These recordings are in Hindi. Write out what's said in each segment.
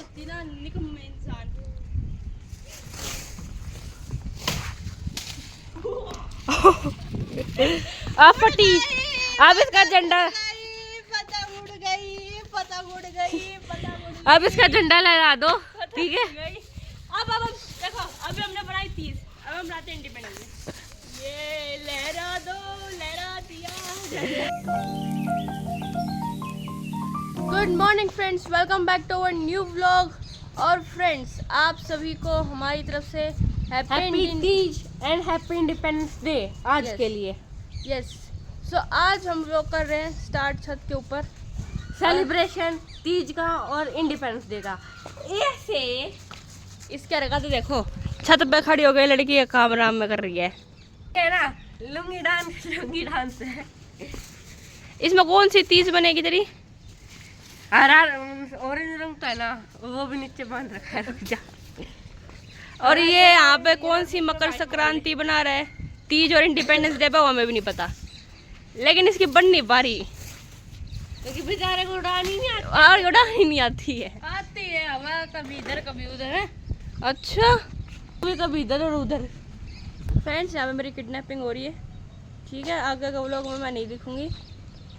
होती ना निकम्मे इंसान। आप फटी, अब इसका झंडा, पतंग उड़ गई, पतंग उड़ गई, पतंग उड़ अब इसका झंडा लहरा दो, ठीक है। गई। अब हम देखो, अभी हमने बनाई 30, अब हम बनाते इंडिपेंडेंस डे। ये लहरा दो, लहरा दिया। Good morning friends, welcome back to our new vlog. और फ्रेंड्स, आप सभी को हमारी तरफ से happy Teej and happy independence day आज Yes. के लिए। यस। सो आज हम लोग कर रहे हैं स्टार्ट छत के ऊपर सेलिब्रेशन तीज का और इंडिपेंडेंस डे का। ऐसे इसके रखा तो देखो, छत पे खड़ी हो गई लड़की, ये काम आराम में कर रही है ना, लुंगी डांस है। इसमें कौन सी तीज बनेगी तेरी? हरा ऑरेंज रंग तो है ना, वो भी नीचे बांध रखा है, रुक जा। और ये यहाँ पे कौन सी मकर संक्रांति बना रहा है? तीज और इंडिपेंडेंस डे पे वो हमें भी नहीं पता, लेकिन इसकी बन नहीं पा रही क्योंकि बेचारे को उड़ानी नहीं आती। और उड़ानी नहीं आती है। आती है हमारा, कभी इधर कभी उधर है, अच्छा कभी इधर और उधर। फ्रेंड्स, यहाँ पे मेरी किडनैपिंग हो रही है, ठीक है। आगे के व्लॉग में मैं नहीं दिखूंगी,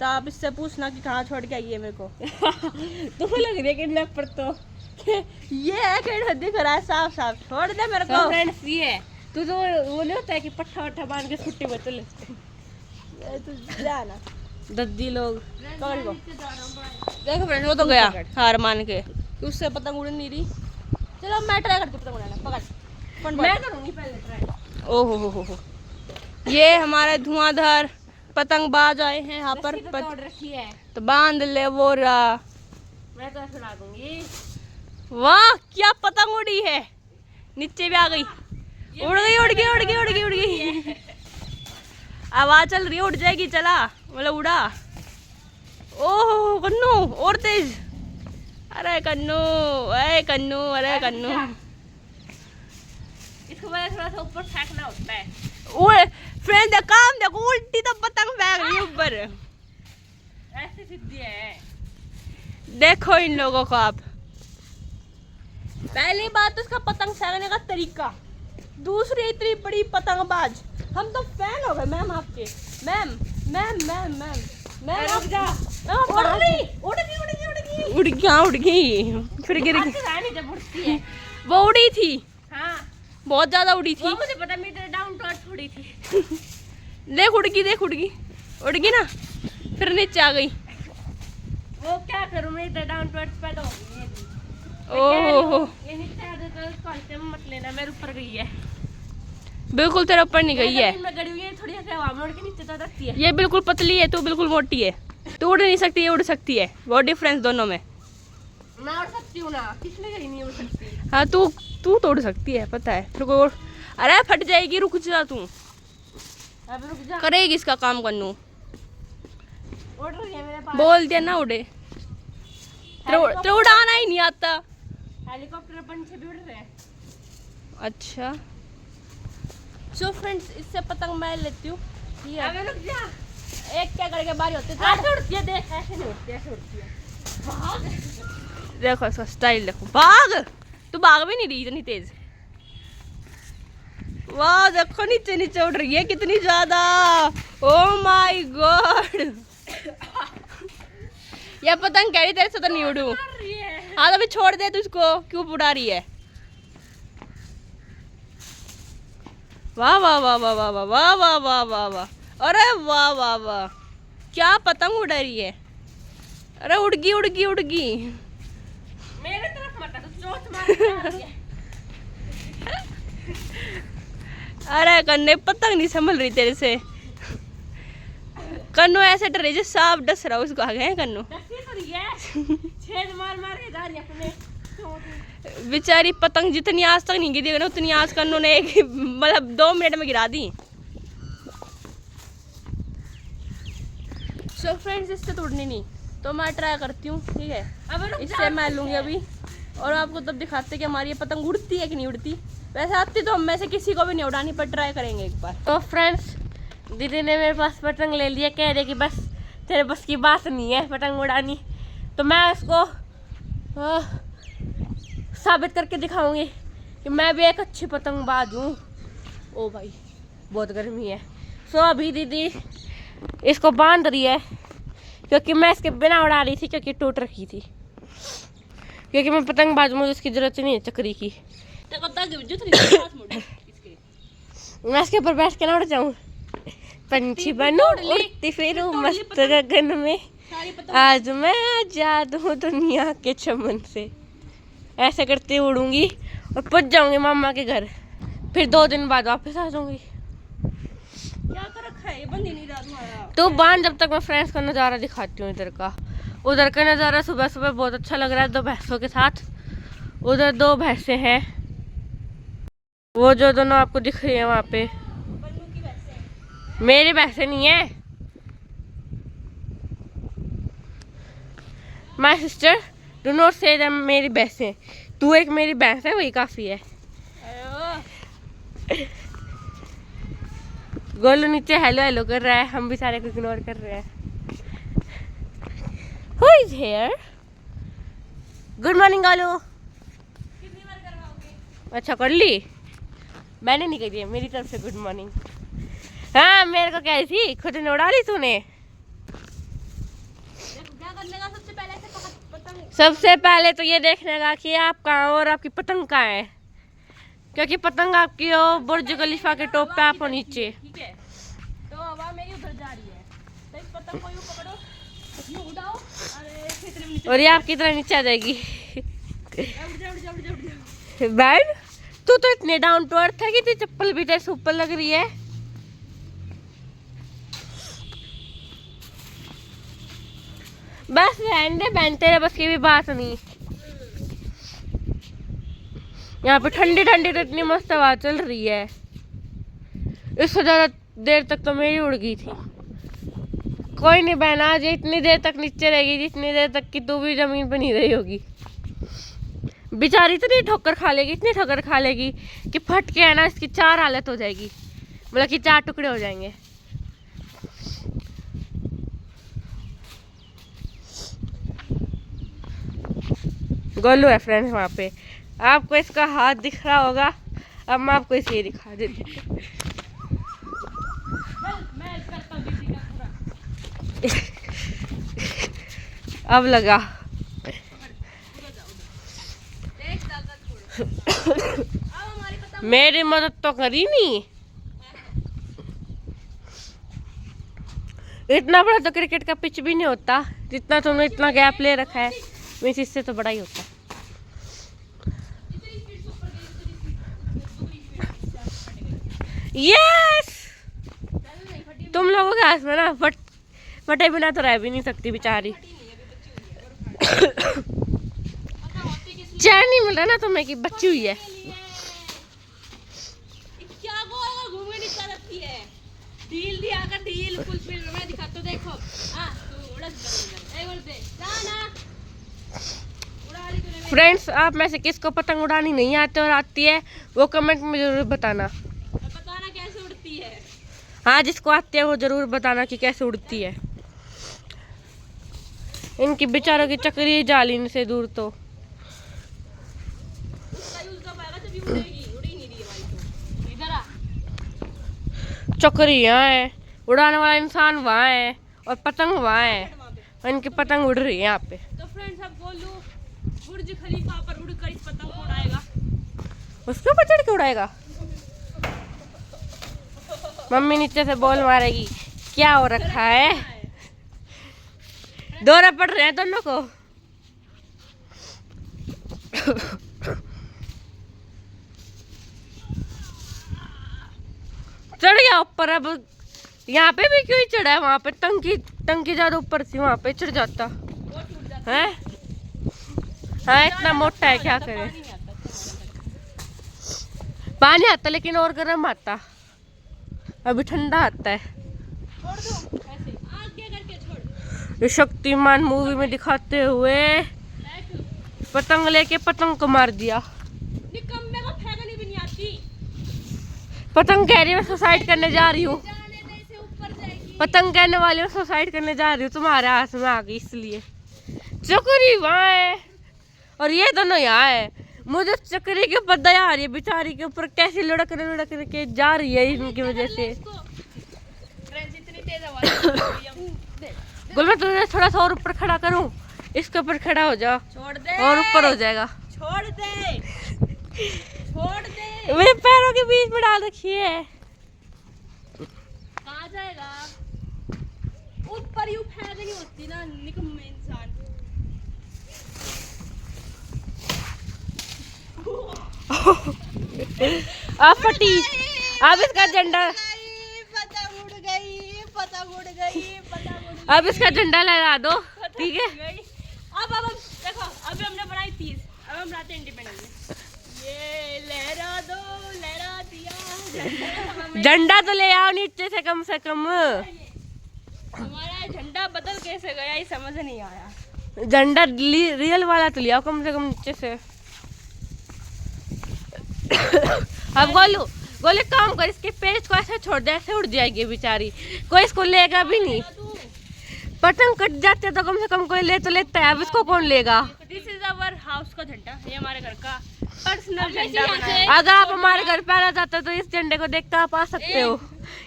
तो आप इससे पूछना कि कहाँ छोड़ के आई है मेरे को। तुम्हें लग रही है किडनैप पर तो ये है कि दिख रहा है साफ साफ, छोड़ दे मेरे को। फ्रेंड्स ये है, तू तो वो नहीं होता है कि पट्टा वट्टा बांध के छुट्टी में चले तू जाना दद्दी लोग पकड़ को। देखो देखो फ्रेंड्स, वो तो गया हार मान के कि उससे पतंग उड़ नहीं रही। चलो मैं ट्राई करती हूँ पतंग उड़ाना। पकड़ मैं करूँगी पहले ट्राई। ओहो हो, ये हमारे धुआंधार पतंगबाज आए हैं यहाँ पर। रस्सी तो तोड़ रखी है, तो बांध ले वो रहा। मैं तो सुना दूंगी। वाह, क्या पतंग उड़ी है, नीचे भी आ गई। उड़ गई उड़ गई उड़ गई उड़ गई उड़ गई। आवाज चल रही है, उड़ जाएगी, चला मतलब उड़ा। ओह कन्नू और तेज। अरे कन्नू, अरे कन्नू, अरे कन्नू। इसको मैंने थोड़ा सा ऊपर फेंकना होता है। उड़ फ्रेंड, काम देखो, उल्टी तो पतंग फेंक रही है ऊपर। ऐसे सिद्धि है। देखो इन लोगों को आप। पहली बात तो इसका पतंग फेंकने का तरीका, दूसरी इतनी बड़ी पतंगबाज। हम तो फैन हो गए मैम आपके। Ma'am ma'am ma'am ma'am ma'am रुक जा। उड़ गई उड़ गई उड़ गई उड़ गई। उड़ गई, हाँ, उड़ गई, फिर गिर गई। नहीं जब उड़ती है। वो उड़ी थी, हाँ, बहुत ज्यादा उड़ी वो थी। मुझे पता, मीटर डाउन टू अर्थ उड़ी थी। देख उड़ गई, देख उड़ गई, उड़ गई ना, फिर नीचे आ गई। वो क्या करूं, मीटर डाउन टू अर्थ पैदा हो गई है अभी। ओहो, ये नीचे आ जाता है, कॉन्सेप्ट मत लेना, मेरे ऊपर गई है। बिल्कुल तेरे ऊपर नहीं गई है। मैं गड़ी हुई है, थोड़ी सी हवा में उड़ के नीचे तो रखती है। ये बिल्कुल पतली है, तू बिल्कुल मोटी है। तू उड़ नहीं सकती, ये उड़ सकती है, बहुत डिफरेंस दोनों में। मैं उड़ सकती हूँ ना, किसने कहीं नहीं उड़ सकती। हाँ, तू तू तो उड़ सकती है, पता है। फिर कोई और, अरे फट जाएगी, रुक जा तू। अब रुक जा, करेगी इसका काम कन्नू। उड़ रही है मेरे पास। बोल दिया ना उड़े। तेरे उड़ाना ही नहीं आता। हेलीकॉप्टर पंछी भी उड़ रहे हैं। अच्छा, सो फ्रेंड्स, इससे पतंग मैं लेती हूँ, ठीक है। अब रुक जा, एक क्या करके बारी होती है। ऐसे उड़ती है, देख ऐसे नहीं उड़ती, ऐसे उड़ती है। भाग। देखो इसका स्टाइल, देखो। भाग, तू भाग भी नहीं रही इतनी तेज। वाह, देखो नीचे नीचे उड़ रही है कितनी ज्यादा। ओ माय गॉड, ये पतंग कह रही तेरे से तो नहीं उड़ू। उड़ रही है। हाँ तो अभी छोड़ दे, तुझको क्यों उड़ा रही है। वाह वाह वाह वाह वाह वाह वाह वाह वाह वाह वाह, अरे वाह वाह वाह, क्या पतंग उड़ रही है। अरे उड़ गई उड़ गई उड़ गई। मेरे तरफ मत आ, तू चोट मार के आ रही है। अरे कन्ने, पतंग नहीं संभल रही तेरे से। कन्नू ऐसे डरे जो सांप डस रहा, उसको आ गए हैं कन्नू। कैसी तो रही है, छेद मार मार के जा रही है अपने। बेचारी पतंग जितनी आज तक नहीं गिरी ना, उतनी आज कन्नू ने एक मतलब 2 मिनट में गिरा दी। सो फ्रेंड्स, इससे तो उड़नी नहीं, तो मैं ट्राई करती हूँ, ठीक है। अब रुक जा, इससे मैं लूँगी अभी, और आपको तब दिखाते कि हमारी ये पतंग उड़ती है कि नहीं उड़ती। वैसे आती तो हम में से किसी को भी नहीं उड़ानी, पर ट्राई करेंगे एक बार। तो फ्रेंड्स, दीदी ने मेरे पास पतंग ले लिया, कह रही कि बस तेरे बस की बात नहीं है पतंग उड़ानी। तो मैं उसको साबित करके दिखाऊंगी कि मैं भी एक अच्छी पतंगबाज हूँ। ओ भाई बहुत गर्मी है। सो अभी दीदी इसको बांध रही है क्योंकि मैं इसके बिना उड़ा रही थी क्योंकि टूट रखी थी। क्योंकि मैं पतंगबाज हूँ, मुझे इसकी जरूरत नहीं है चक्री की। मैं इसके ऊपर बैठ के ना उड़ जाऊँ। पंछी बनूं उड़ती फिरूं मस्त गगन में, आज मैं आजाद हूँ दुनिया के चमन से। ऐसे करते उड़ूंगी और पहुंच जाऊंगी मामा के घर। फिर 2 दिन बाद वापस आ जाऊंगी। क्या कर रखा है, ये बंद ही नहीं रहा तुम्हारा। तो बांध, जब तक मैं फ्रेंड्स का नज़ारा दिखाती हूँ इधर का। उधर का नज़ारा सुबह सुबह बहुत अच्छा लग रहा है 2 भैंसों के साथ। उधर 2 भैंसें हैं, वो जो दोनों आपको दिख रही है वहाँ पे। मेरी भैंसें नहीं है। माई सिस्टर डू नॉट से दैम मेरी भैंसें। तू एक मेरी भैंस है, वही काफ़ी है। गोलू नीचे हेलो हेलो कर रहा है, हम भी सारे को इग्नोर कर रहे हैं। Who is here? Good morning Golu. कितनी बार करवाओगे? अच्छा कर ली, मैंने नहीं करी है, मेरी तरफ से गुड मॉर्निंग। हाँ मेरे को कह रही थी, खुद ने उड़ा ली तूने। क्या करने का सबसे पहले से पतंग? सबसे पहले तो ये देखने का कि आप कहाँ हो और आपकी पतंग कहाँ है, क्योंकि पतंग आपकी हो बुर्ज खलीफा के टॉप पे, आप हो नीचे। ठीक है, तो हवा मेरी उधर जा रही है, तो इस पतंग को यूं पकड़ो, यूं उड़ाओ, अरे खेतरे में नीचे और ये आपकी तरह नीचे आ जाएगी। उड़ जा उड़ जा उड़ जा उड़ जा। बैड तू तो इतने डाउन टू अर्थ है कि तेरी चप्पल भी तेरे से ऊपर लग रही है। बस रहने दे बहन, तेरे बस की भी बात नहीं। यहाँ पे ठंडी ठंडी तो इतनी मस्त हवा चल रही है, इससे ज्यादा देर तक तो मेरी उड़ गई थी। कोई नहीं बहन, आज इतनी देर तक नीचे रहेगी जितनी देर तक कि तू भी जमीन पे नहीं रही होगी। बेचारी इतनी ठोकर खा लेगी, इतनी ठोकर खा लेगी कि फट के है ना इसकी 4 हालत हो जाएगी, मतलब कि 4 टुकड़े हो जाएंगे। गोलू है फ्रेंड्स वहाँ पे, आपको इसका हाथ दिख रहा होगा। अब मैं आपको इसे दिखा देती हूँ। मैं करता हूँ दीदी का पूरा। अब लगा। मेरी मदद तो करी नहीं। इतना बड़ा तो क्रिकेट का पिच भी नहीं होता जितना तुमने इतना गैप ले रखा है, मीन्स इससे तो बड़ा ही होता। यस तुम लोगों के हाथ में ना फटे बिना तो रह भी नहीं सकती बेचारी। चैन नहीं मिल रहा ना तुम्हें कि बच्ची हुई है। क्या गोल घूमने नहीं सकती है, ढील दिया कर ढील फुल स्पीड में दिखा तो देखो। हां तू उड़ जा, ए बोल दे जाना उड़ा ली तूने। फ्रेंड्स आप में से किसको पतंग उड़ानी नहीं आती और आती है वो कमेंट में जरूर बताना। बताना कैसे उड़ती है। हाँ जिसको आती है वो जरूर बताना कि कैसे उड़ती है। इनकी बेचारों की चक्री जाली से दूर तो चक्री यहाँ है, उड़ाने वाला इंसान वहाँ है और पतंग वहाँ है, और इनकी पतंग उड़ रही है यहाँ पे। तो फ्रेंड्स अब गोलू बुर्ज खलीफा पर उड़कर इस पतंग को उड़ाएगा। उसके ऊपर चढ़ के उड़ाएगा। मम्मी नीचे से बॉल मारेगी, क्या हो रखा है, दौरा पड़ रहे हैं दोनों को। चढ़ गया ऊपर। अब यहाँ पे भी क्यों ही चढ़ा है, वहां पे टंकी ज्यादा ऊपर थी, वहां पे चढ़ जाता है। हाँ इतना मोटा है, क्या करे। पानी आता लेकिन और गर्म आता, अभी ठंडा आता है। ये शक्तिमान मूवी में दिखाते हुए पतंग लेके पतंग को मार दिया। निकम्मे को फेंकनी भी नहीं आती। पतंग कह रही है मैं सुसाइड करने जा रही हूँ, पतंग कहने वाली हूँ सुसाइड करने जा रही हूँ, तुम्हारे हाथ में आ गई इसलिए। चकोरी वहाँ है और ये दोनों यहाँ है, मुझे चक्री के ऊपर दया आ रही है, बेचारी के ऊपर कैसे लुढ़क के जा रही है इनकी वजह से। गुल मैं तुझे थोड़ा सा और ऊपर खड़ा करूं, इसके ऊपर खड़ा हो जा, छोड़ दे और ऊपर हो जाएगा। छोड़ दे छोड़ दे। मेरे पैरों के बीच में डाल रखी है। कहाँ जाएगा? ऊपर यूं फैलनी होती ना निकम्मे इंसान। आप फटी, अब इसका झंडा, पतंग उड़ गई, पतंग उड़ गई, पतंग उड़ गई। अब इसका झंडा लहरा दो, ठीक है। अब हम देखो, अभी हमने बनाई 30, अब हम बनाते इंडिपेंडेंस। ये लहरा दो, लहरा दिया झंडा तो ले आओ नीचे से कम से कम। हमारा झंडा बदल कैसे गया ये समझ नहीं आया। झंडा रियल वाला तो ले आओ कम से कम नीचे से। अब गोलू गोले काम कर, इसके पेज को ऐसे छोड़ दे, ऐसे उड़ जाएगी बेचारी, कोई इसको लेगा भी नहीं। पतंग कट जाते तो कम से कम कोई ले तो लेता है, अब इसको कौन लेगा। दिस इज आवर हाउस का झंडा, ये हमारे घर का पर्सनल झंडा है। अगर आप हमारे घर पे आना चाहते हो तो इस झंडे को देख कर आप आ सकते हो,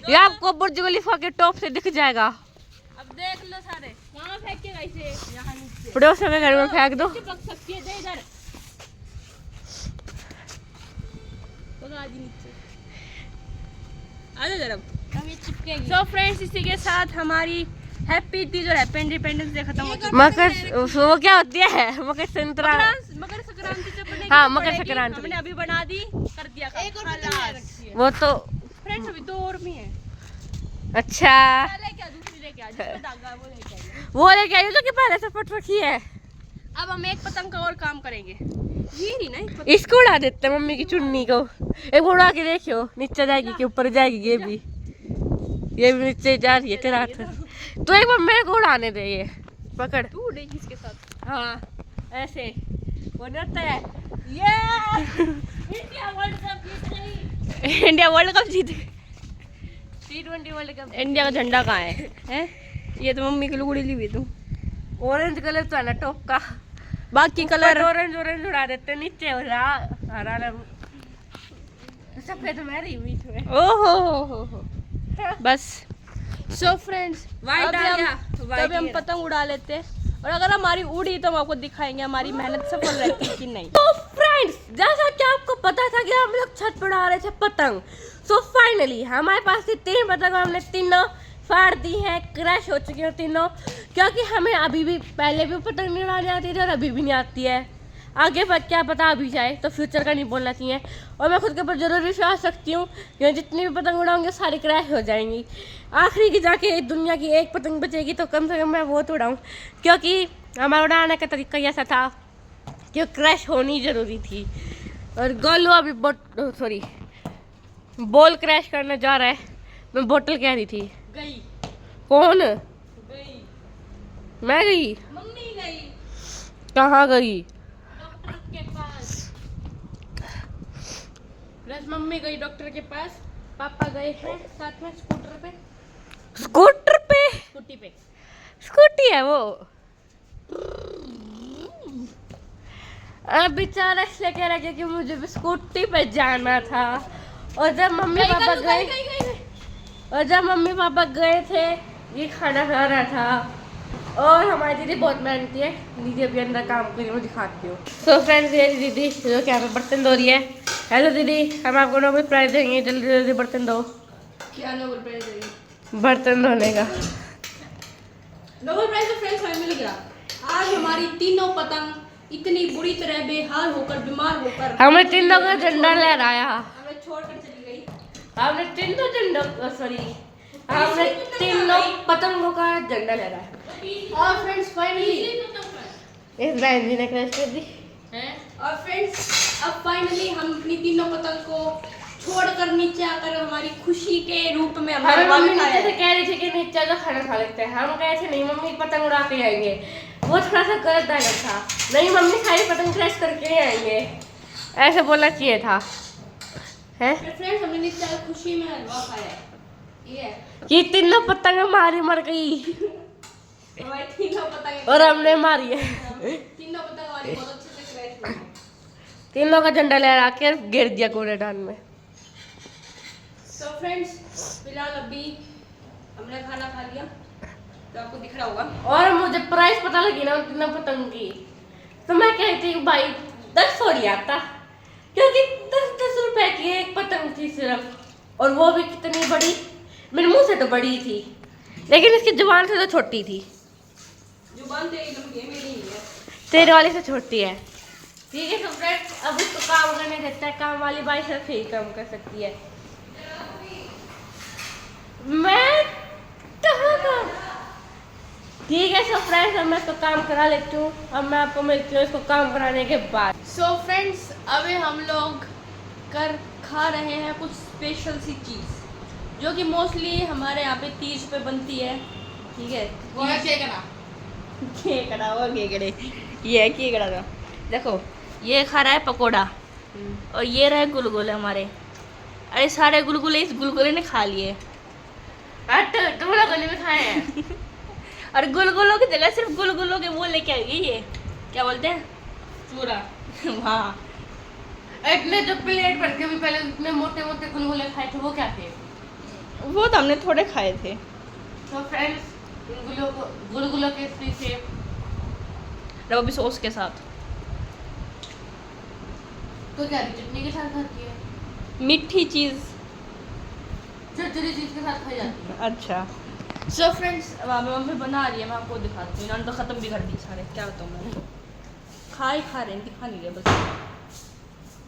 ये आपको बुर्ज खलीफा के टॉप से दिख जाएगा। अब देख लो सारे, कहाँ फेंक के गई से? यहाँ नीचे पड़ोसियों के घर में फेंक दो। चिपक सकती है, दे इधर पका दी नीचे, आ जाओ जरा, हम ये चिपकेगी। सो फ्रेंड्स, इसी के साथ हमारी हैप्पी तीज और हैप्पी इंडिपेंडेंस डे खत्म हो चुका है। मकर वो क्या होती है, मकर संक्रांति, मकर संक्रांति जब बनेगी हाँ, तो मकर पड़ेगी। संक्रांति। हमने अभी बना दी, कर दिया काम। वो तो फ्रेंड्स अभी 2 और भी हैं। अच्छा, पहले क्या दूसरी लेके आ, जिसमें धागा वो लेके आइए। वो लेके आई जो कि पहले से फट रखी है। अब हम एक पतंग का और काम करेंगे, ये नहीं ना, एक पतंग। इसको उड़ा देते हैं मम्मी की चुन्नी को, एक उड़ा के देखियो, नीचे जाएगी कि ऊपर जाएगी। ये भी नीचे जा रही है तेरा हाथ, तो एक बार मेरे को उड़ाने दे, ये पकड़। तू उड़ेगी इसके साथ। हाँ ऐसे वो नहीं होता है। ये इंडिया वर्ल्ड कप जीत गई। इंडिया वर्ल्ड कप जीत गई, T20 वर्ल्ड कप। इंडिया का झंडा कहाँ है? हैं? ये तो मम्मी की लुगड़ी ली हुई तू। ऑरेंज कलर तो है ना टॉप का, बाकी कलर ऑरेंज उड़ा देते, नीचे हो रहा हरा रंग, सफेद मेरी बीच में। ओहो बस। सो फ्रेंड्स, White आ गया, तभी हम पतंग उड़ा लेते हैं, और अगर हमारी उड़ी तो हम आपको दिखाएंगे हमारी मेहनत सफल रहती है कि नहीं। तो फ्रेंड्स, जैसा कि आपको पता था कि हम लोग छत पर उड़ा रहे थे पतंग, सो फाइनली हमारे पास थी 3 पतंग, हमने तीनों फाड़ दी हैं, क्रैश हो चुकी हैं तीनों, क्योंकि हमें अभी भी, पहले भी पतंग नहीं उड़ानी आती थी और अभी भी नहीं आती है। आगे पर क्या पता अभी जाए, तो फ्यूचर का नहीं बोलना चाहिए। और मैं खुद के ऊपर जरूर विश्वास रखती हूँ कि जितनी भी पतंग उड़ाऊंगी सारी क्रैश हो जाएंगी। आखिरी की जाके दुनिया की एक पतंग बचेगी तो कम से कम मैं वो तो उड़ाऊँ, क्योंकि हमारा उड़ाने का तरीका ऐसा था कि क्रैश होनी ज़रूरी थी। और गोलू अभी बॉल क्रैश करने जा रहा है, मैं बोतल कह रही थी। गई कौन? गई मैं गई? मम्मी गई कहाँ गई? डॉक्टर के पास। प्लस मम्मी गई डॉक्टर के पास, पापा गए हैं साथ में स्कूटर पे। स्कूटर पे? स्कूटी पे, स्कूटी है वो। अब बेचारा इसलिए कह रहा है कि मुझे भी स्कूटी पे जाना था। और जब मम्मी पापा गए थे, ये खाना खा रहा था। और हमारी दीदी बहुत मेहनती है, दीदी अभी अंदर काम कर रही है, मैं दिखाती हूँ। तो फ्रेंड्स, ये दीदी जो कि यहाँ पे बर्तन धो रही है। हेलो दीदी, हम आपको नोबेल प्राइज देंगे, जल्दी जल्दी बर्तन धो। क्या नोबेल प्राइज देंगे? बर्तन धोने का नोबेल प्राइज तो फ्रेंड्स हमें मिल गया। आज हमारी तीनों पतंग इतनी बुरी तरह बेहाल होकर, बीमार होकर, हमने तीनों का झंडा लहराया। हमें छोड़कर चली गई। हमने तीनों पतंगों का झंडा लहराया। और फ्रेंड्स फाइनली इस बहन जी ने क्रैश कर दी। और फ्रेंड्स अब फाइनली हम अपनी तीनों पतंग को छोड़कर नीचे आकर हमारी खुशी के रूप में हमारे मम्मी नीचे से कह रही थी कि नीचे जो खाना खा लेते हैं, हम कहे थे नहीं मम्मी पतंग उड़ा के आएंगे। वो थोड़ा सा गलत डायलॉग था, नहीं मम्मी सारी पतंग क्रैश करके ही आएंगे, ऐसे बोलना चाहिए था। हैं? फ्रेंड्स हमने नीचे आकर खुशी में हलवा खाया है। ये तीनों पतंग मारी मर गई हमारी तीनों पतंग और हमने मारी है। तीनों पतंग हमारी बहुत अच्छे से क्रैश हुई। तीनों का झंडा लहरा के गिर दिया कूड़ेदान में। तो फ्रेंड्स फिलहाल अभी हमने खाना खा लिया, तो आपको दिख रहा होगा। और मुझे प्राइस पता लगी ना उतना पतंग की, तो मैं कहती हूँ भाई 10 लिया था, क्योंकि 10 रुपए की एक पतंग थी सिर्फ, और वो भी कितनी बड़ी, मेरे मुंह से तो बड़ी थी लेकिन इसकी जुबान से तो छोटी थी। जुबान तेरी लंबी है, मेरी नहीं है। तेरे वाली से छोटी है। ठीक है तो फ्रेंड्स अब उसको काम करने देता है, काम वाली बाई सिर्फ ही काम कर सकती है। मैं कहाँ का? ठीक है सो फ्रेंड्स अब मैं इसको काम करा लेती हूँ, अब मैं आपको मिलती हूँ इसको काम कराने के बाद। सो फ्रेंड्स अभी हम लोग खा रहे हैं कुछ स्पेशल सी चीज़ जो कि मोस्टली हमारे यहाँ पे तीज पे बनती है। ठीक है, वो है केकड़ा वो केकड़े, ये है केकड़ा का। देखो ये खा रहा है पकोड़ा और ये रहे गुलगुले हमारे। अरे सारे गुलगुले इस गुलगुले ने खा लिए। तुम लोग गली में खाए हैं? और गुलगुलों की जगह सिर्फ गुलगुलों के वो लेके आई, ये क्या बोलते हैं, चूरा। हाँ इतने जो प्लेट भर के भी पहले इतने मोटे मोटे गुलगुले खाए थे वो क्या थे? वो तो हमने थोड़े खाए थे। तो फ्रेंड्स गुलगुलों के पीछे रबड़ी सॉस के साथ। तो क्या चटनी के साथ खाती है? मीठी चीज़ चटनी चीज के साथ खाई जाती है। अच्छा सो फ्रेंड्स अब मम्मी बना रही है, मैं आपको दिखाती हूँ। इन्होंने तो ख़त्म भी कर दी सारे, क्या बताऊँ मैं, खा रहे हैं, दिखा नहीं रहे बस।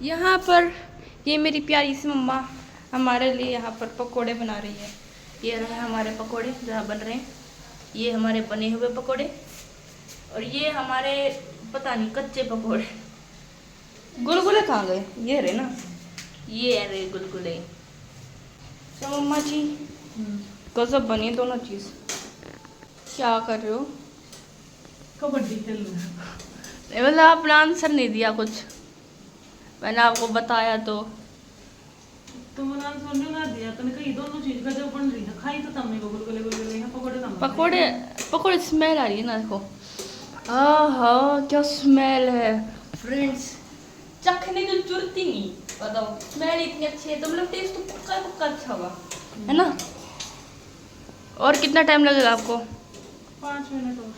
यहाँ पर ये मेरी प्यारी सी मम्मा हमारे लिए यहाँ पर पकोड़े बना रही है। ये रहे हमारे पकोड़े जहाँ बन रहे हैं, ये हमारे बने हुए पकोड़े, और ये हमारे पता नहीं कच्चे पकोड़े। गुलगुले कहाँ गए? ये रहे ना, ये रहे गुलगुले। तो मम्मा जी गजब बनी दोनों चीज़। क्या कर रहे हो? कबड्डी खेल रहे। मतलब आपने आंसर नहीं दिया कुछ, मैंने आपको बताया तो तुमने आंसर नहीं ना दिया, तूने कही दोनों चीज गजब बन रही है, खाई तो तुमने को गुलगुले गुलगुले यहाँ पकोड़े कम पकोड़े पकोड़े स्मेल आ रही है ना, देखो हाँ क्या स्मेल है फ्रेंड्स, चखने की जरूरत ही नहीं। बताओ स्मेल इतनी अच्छी है तो मतलब टेस्ट तो पक्का पक्का अच्छा होगा, है ना। और कितना टाइम लगेगा आपको? 5 मिनट और।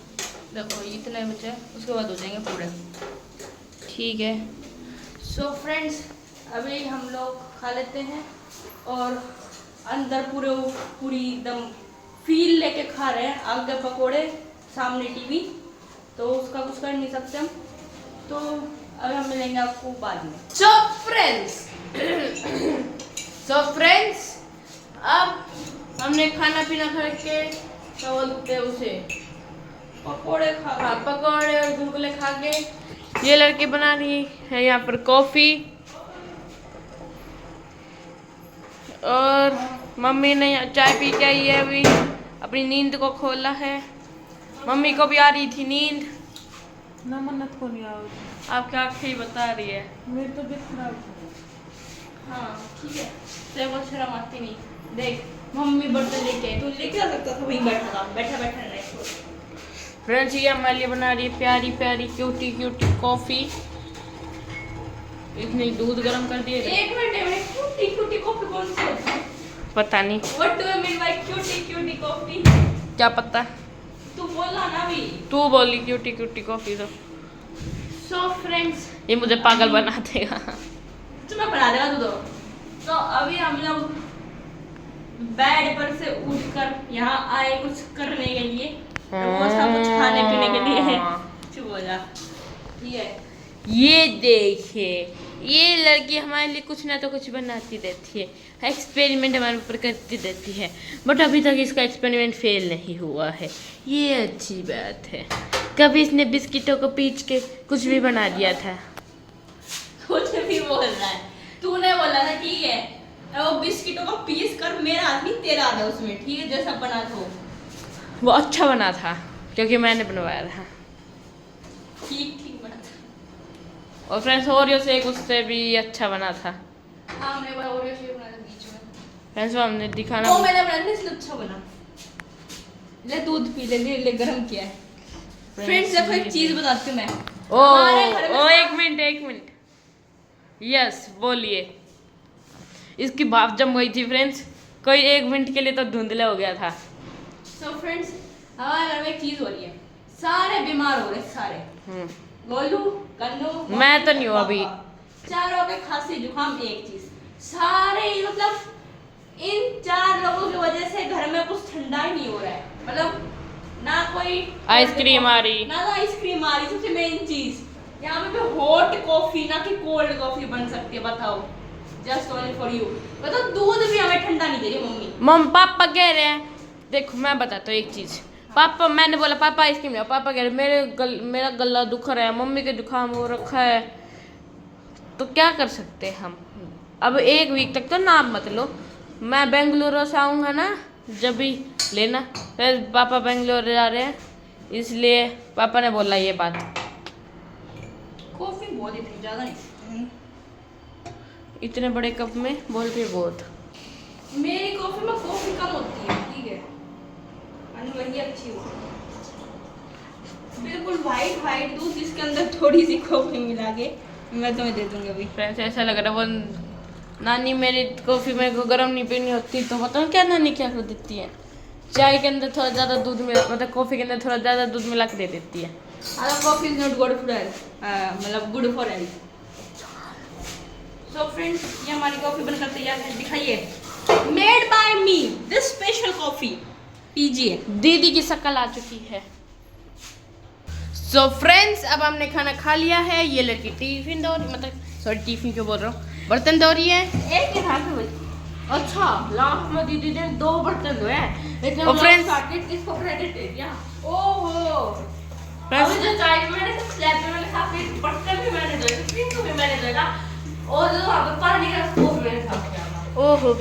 देखो इतने बचे, उसके बाद हो जाएंगे पूरे। ठीक है सो फ्रेंड्स अभी हम लोग खा लेते हैं, और अंदर पूरी एकदम फील लेके खा रहे हैं। आगे पकोड़े सामने टीवी, तो उसका कुछ कर नहीं सकते हम, तो अभी हम मिलेंगे आपको बाद में। सो फ्रेंड्स अब हमने खाना पीना खा के क्या बोलते हैं उसे, पकोड़े और गुलगुले खा के ये लड़की बना रही है यहाँ पर कॉफ़ी, और मम्मी ने चाय पी के आई है, अभी अपनी नींद को खोला है। मम्मी को भी आ रही थी नींद ना, मन्नत को नहीं आओ। आपकी आँखें ही बता रही है। मेरी तबीयत खराब है। हाँ ठीक है, तेरे को शर्म आती नहीं। देख मम्मी बर्तन लेके आई, तू लेके आ सकता था, वहीं बैठा था, बैठा नहीं। फ्रेंड्स ये हमारे लिए बना रही है प्यारी प्यारी क्यूटी क्यूटी कॉफ़ी। इतनी दूध गर्म कर दिए। एक मिनट क्यूटी क्यूटी कॉफ़ी कौन सी होती है? पता नहीं। What do you mean by cutie cutie coffee? क्या पता, तू बोला ना भी, तू बोली क्यूटी क्यूटी कॉफ़ी। तो सो फ्रेंड्स ये मुझे पागल बना देगा, तुम्हें बना देगा तू तो अभी हम लोग बेड पर से उठकर यहाँ आए कुछ करने के लिए, कुछ खाने पीने के लिए। चुप हो जा। ठीक है ये देखिए ये लड़की हमारे लिए कुछ ना तो कुछ बनाती रहती है, एक्सपेरिमेंट हमारे ऊपर करती रहती है, बट अभी तक इसका एक्सपेरिमेंट फेल नहीं हुआ है, ये अच्छी बात है। कभी इसने बिस्किटों को पीच के कुछ भी बना दिया था। कुछ भी बोल रहा है, तूने बोला था ठीक है, वो बिस्किटों को पीस कर मेरा आदमी तेरा आधा उसमें, ठीक है जैसा बना था वो अच्छा बना था क्योंकि मैंने बनवाया था, ठीक बना था। और फ्रेंड्स ओरियो शेक उससे भी अच्छा बना था। हाँ हमने ओरियो शेक बनाया था बीच में फ्रेंड्स, वो हमने दिखाना, वो मैंने बनाया था इसलिए अच्छा बना। ले दूध पी ले गरम किया है। फ्रेंड्स देखो एक चीज बताती हूँ मैं। ओ एक मिनट यस बोलिए। इसकी भाप जम गई थी फ्रेंड्स, कोई 1 मिनट के लिए तो धुंधला हो गया था। सो फ्रेंड्स, हमारे घर में एक चीज हो रही है, सारे बीमार हो रहे सारे। गोलू, कन्नू, मैं तो नहीं हूँ अभी। चारों के खांसी जुकाम एक चीज, सारे मतलब इन 4 लोगों की वजह से घर में कुछ ठंडा ही नहीं हो रहा है। मतलब ना कोई आइसक्रीम आ रही, ना आइसक्रीम आ रही। सबसे मेन चीज यहाँ पे हॉट कॉफी ना कि कोल्ड कॉफी बन सकती है, बताओ। Just only for you. बताओ, दूध भी हमें ठंडा नहीं दे रही मम्मी। पापा कह रहे हैं, देखो मैं बताता हूँ एक चीज। पापा, मैंने बोला पापा आइसक्रीम लाओ, पापा कह रहे मेरा गला दुख रहा है, मम्मी के जुकाम हो रखा है, तो क्या कर सकते हैं हम। अब 1 वीक तक तो नाम मत लो, मैं बेंगलुरु से आऊँगा ना जब भी लेना। फिर पापा बेंगलुरु जा रहे हैं, इसलिए पापा ने बोला ये बात। कॉफी बहुत ही थी, ज्यादा नहीं। इतने बड़े कप में बोल रही बहुत। मेरी कॉफी में कॉफी कम होती है, ठीक है, वही अच्छी हो। बिल्कुल वाइट दूध जिसके अंदर थोड़ी सी कॉफी मिला के मैं तुम्हें दे दूंगी अभी। फ्रेंड्स ऐसा लग रहा है वो नानी मेरी कॉफी मेरे को गर्म नहीं पीनी होती तो बताओ क्या नानी क्या कर देती है, चाय के अंदर थोड़ा ज़्यादा दूध मिला, मतलब कॉफ़ी के अंदर थोड़ा ज़्यादा दूध मिला के दे देती है। Coffee is not good for health, मतलब good for health. So friends, ये हमारी कॉफी बनकर तैयार है, दिखाइए। Made by me, this special coffee पीजिए। दीदी की शक्ल आ चुकी है। सो फ्रेंड्स, अब हमने खाना खा लिया है। ये लड़की टिफिन दो रही, मतलब सॉरी टिफिन क्यों बोल रहा हूँ, बर्तन धो रही है। एक ही हाथ में। अच्छा, लास्ट में दीदी ने 2 बर्तन धोए हैं। और फ्रेंड्स इसको क्रेडिट दे दिया। ओहो, अभी जो चाय मैंने सब स्लैब पे मैंने खा, फिर बर्तन भी मैंने धोए, टिफिन को भी मैंने धोया, और जो वहाँ पे पानी का वो भी मैंने साफ किया था। ओहो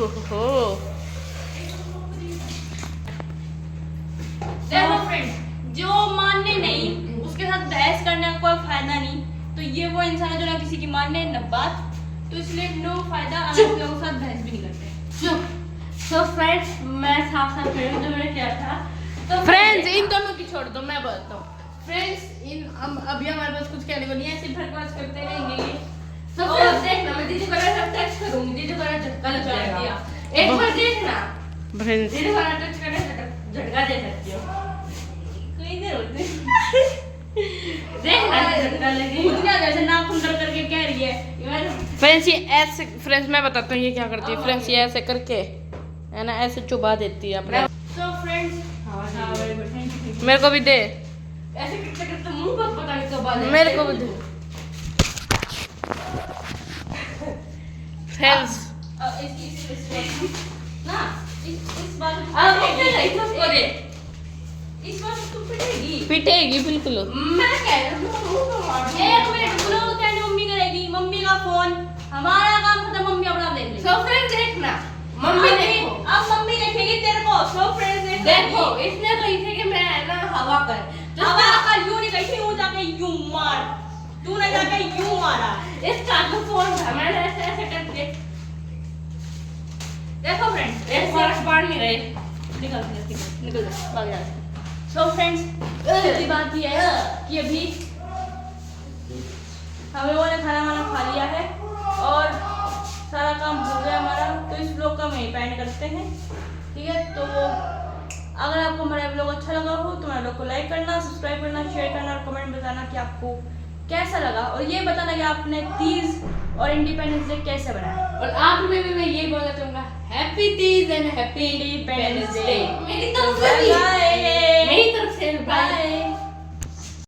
देखो फ्रेंड्स, जो मानने नहीं उसके साथ बहस करने का कोई फायदा नहीं। तो ये वो इंसान है जो ना किसी की मानने न बात, तो इसलिए नो फायदा, हम लोगों के साथ बहस भी नहीं करते। सो फ्रेंड्स, मैं साफ जो मैंने किया था। तो फ्रेंड्स इन दोनों की छोड़ दो, मैं बोलता हूँ। फ्रेंड्स अभी हमारे पास कुछ कहने को नहीं है, सिर्फ बकवास करते रहेंगे ये। तो देखना, मैं दीदी को टच करूंगी, दीदी को झटका लग जाएगा। एक बार देखना, फ्रेंड्स दीदी को टच करने झटका दे सकती हो। कहीं देर होती देखना, झटका लगे मुझे जैसे नाखून कर करके कह रही है। फ्रेंड्स ये ऐसे, फ्रेंड्स मैं बताता हूँ ये क्या करती है। फ्रेंड्स ये ऐसे करके है ना, ऐसे चुबा देती है अपने। सो फ्रेंड्स, मेरे को भी दे, ऐसे करते करते मुंह पर पता नहीं कब आ जाए। मेरे को भी दे। फ्रेंड्स इस बार तो पिटेगी। पिटेगी बिल्कुल। मैं कह रही हूँ, 1 मिनट बोलो, क्या मम्मी करेगी, मम्मी का फोन, हमारा काम खत्म, मम्मी अपना देख लेगी। सो फ्रेंड्स देखना, मम्मी देखो, अब मम्मी देखेगी तेरे को। सो फ्रेंड्स देखो, इसने कही थी कि मैं है ना हवा कर, हवा कर यूं नहीं कही थी, यूं जाके यूं मार, तूने जाके यूं मारा। इस कान में फोन था, मैंने ऐसे ऐसे करके। देखो फ्रेंड्स, एक बार बाहर नहीं रहे, निकल भाग जा। सो फ्रेंड्स, सच्ची बात ये है कि अभी हम लोगों ने खाना वाना खा लिया है और सारा काम हो गया हमारा, तो इस ब्लॉग का हम यहीं पे एंड करते हैं, ठीक है। तो अगर आपको हमारा ब्लॉग अच्छा लगा हो तो हमारे ब्लॉग को लाइक करना, सब्सक्राइब करना, शेयर करना और कमेंट बताना कि आपको कैसा लगा, और ये बताना कि आपने तीज और इंडिपेंडेंस डे कैसे बनाया। और आखिर में भी मैं ये बोलना चाहूँगा, happy Teej and happy independence day. मेरी तरफ से भी